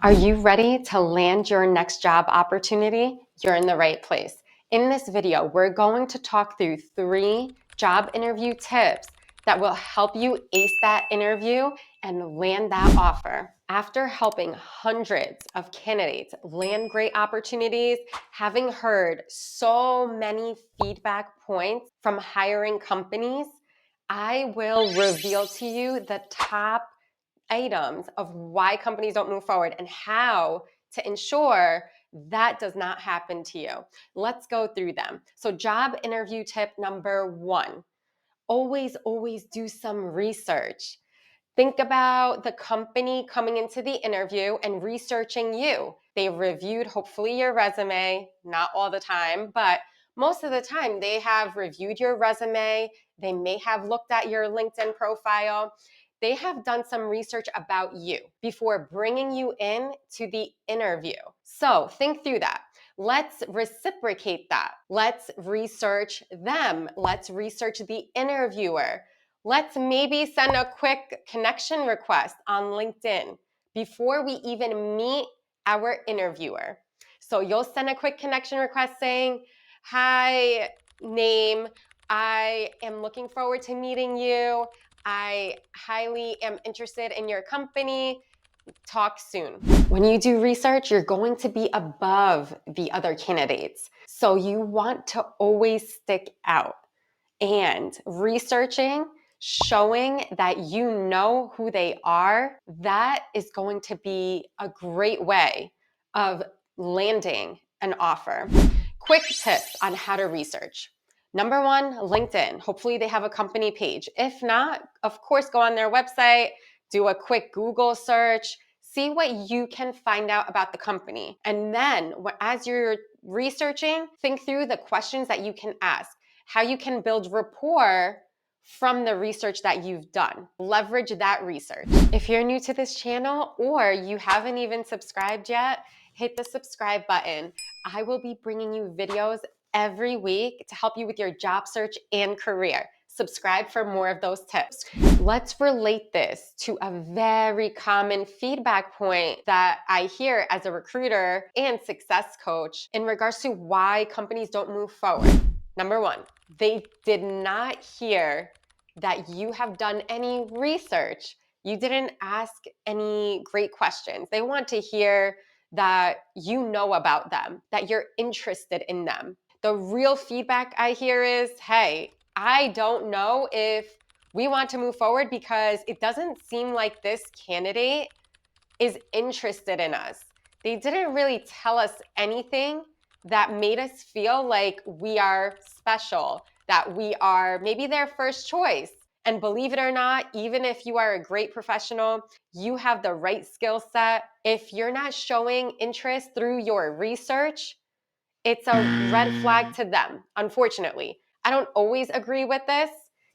Are you ready to land your next job opportunity? You're in the right place. In this video, we're going to talk through 3 job interview tips that will help you ace that interview and land that offer. After helping hundreds of candidates land great opportunities, having heard so many feedback points from hiring companies, I will reveal to you the top items of why companies don't move forward and how to ensure that does not happen to you. Let's go through them. So, job interview tip number 1, always do some research. Think about the company coming into the interview and researching you. They reviewed, hopefully, your resume, not all the time, but most of the time they have reviewed your resume. They may have looked at your LinkedIn profile. They have done some research about you before bringing you in to the interview. So think through that. Let's reciprocate that. Let's research them. Let's research the interviewer. Let's maybe send a quick connection request on LinkedIn before we even meet our interviewer. So you'll send a quick connection request saying, "Hi, name. I am looking forward to meeting you. I highly am interested in your company. Talk soon." When you do research, you're going to be above the other candidates. So you want to always stick out. And researching, showing that you know who they are, that is going to be a great way of landing an offer. Quick tips on how to research. Number 1, LinkedIn. Hopefully they have a company page. If not, of course, go on their website, do a quick Google search, see what you can find out about the company. And then as you're researching, think through the questions that you can ask, how you can build rapport from the research that you've done. Leverage that research. If you're new to this channel or you haven't even subscribed yet, hit the subscribe button. I will be bringing you videos every week to help you with your job search and career. Subscribe for more of those tips. Let's relate this to a very common feedback point that I hear as a recruiter and success coach in regards to why companies don't move forward. Number 1, they did not hear that you have done any research. You didn't ask any great questions. They want to hear that you know about them, that you're interested in them. The real feedback I hear is, "Hey, I don't know if we want to move forward because it doesn't seem like this candidate is interested in us. They didn't really tell us anything that made us feel like we are special, that we are maybe their first choice." And believe it or not, even if you are a great professional, you have the right skill set, if you're not showing interest through your research, it's a red flag to them, unfortunately. I don't always agree with this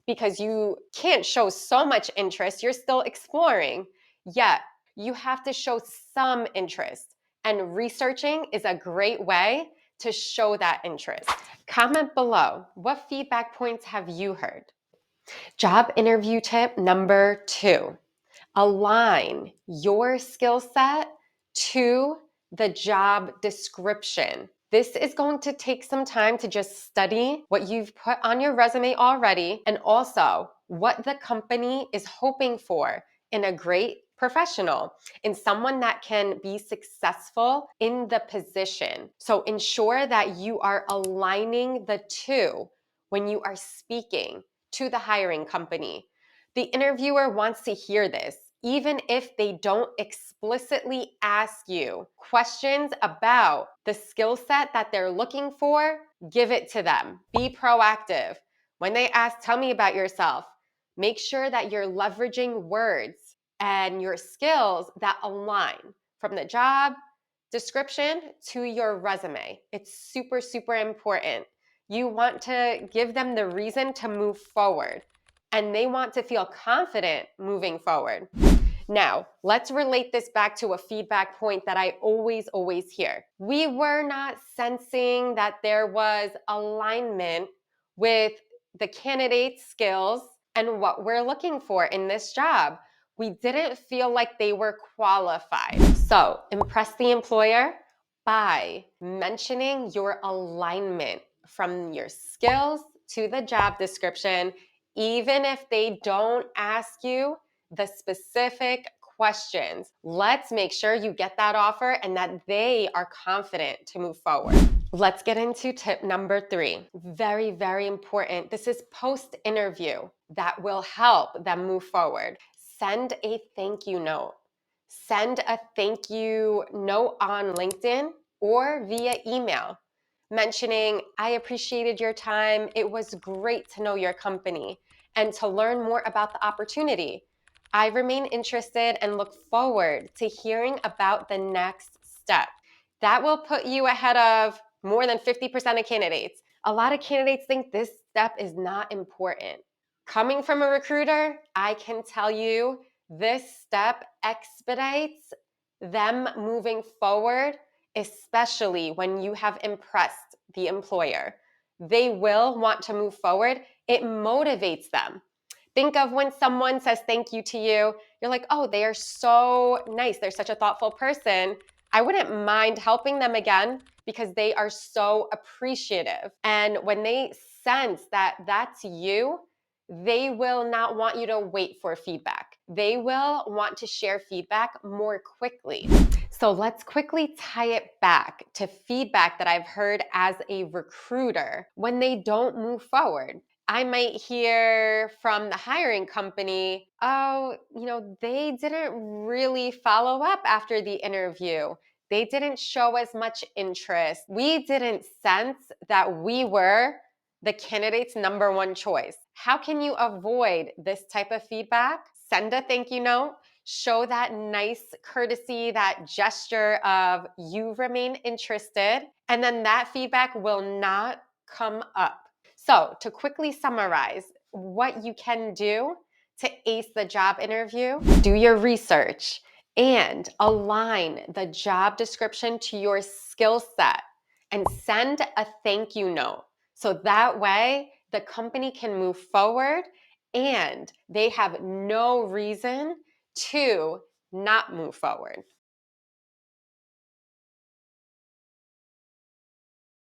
because you can't show so much interest. You're still exploring. Yet, you have to show some interest. And researching is a great way to show that interest. Comment below, what feedback points have you heard? Job interview tip number 2. Align your skill set to the job description. This is going to take some time to just study what you've put on your resume already and also what the company is hoping for in a great professional, in someone that can be successful in the position. So ensure that you are aligning the two when you are speaking to the hiring company. The interviewer wants to hear this, even if they don't explicitly ask you questions about the skill set that they're looking for. Give it to them. Be proactive. When they ask, "Tell me about yourself," make sure that you're leveraging words and your skills that align from the job description to your resume. It's super, super important. You want to give them the reason to move forward, and they want to feel confident moving forward. Now, let's relate this back to a feedback point that I always hear. We were not sensing that there was alignment with the candidate's skills and what we're looking for in this job. We didn't feel like they were qualified. So impress the employer by mentioning your alignment from your skills to the job description, even if they don't ask you the specific questions. Let's make sure you get that offer and that they are confident to move forward. Let's get into tip number 3. Very, very important. This is post-interview that will help them move forward. Send a thank you note. Send a thank you note on LinkedIn or via email mentioning, I appreciated your time. It was great to know your company and to learn more about the opportunity. I remain interested and look forward to hearing about the next step. That will put you ahead of more than 50% of candidates. A lot of candidates think this step is not important. Coming from a recruiter, I can tell you this step expedites them moving forward, especially when you have impressed the employer. They will want to move forward. It motivates them. Think of when someone says thank you to you, you're like, oh, they are so nice. They're such a thoughtful person. I wouldn't mind helping them again because they are so appreciative. And when they sense that that's you, they will not want you to wait for feedback. They will want to share feedback more quickly. So let's quickly tie it back to feedback that I've heard as a recruiter when they don't move forward. I might hear from the hiring company, oh, they didn't really follow up after the interview. They didn't show as much interest. We didn't sense that we were the candidate's number one choice. How can you avoid this type of feedback? Send a thank you note. Show that nice courtesy, that gesture of you remain interested, and then that feedback will not come up. So to quickly summarize what you can do to ace the job interview, do your research and align the job description to your skill set and send a thank you note. So that way the company can move forward and they have no reason to not move forward.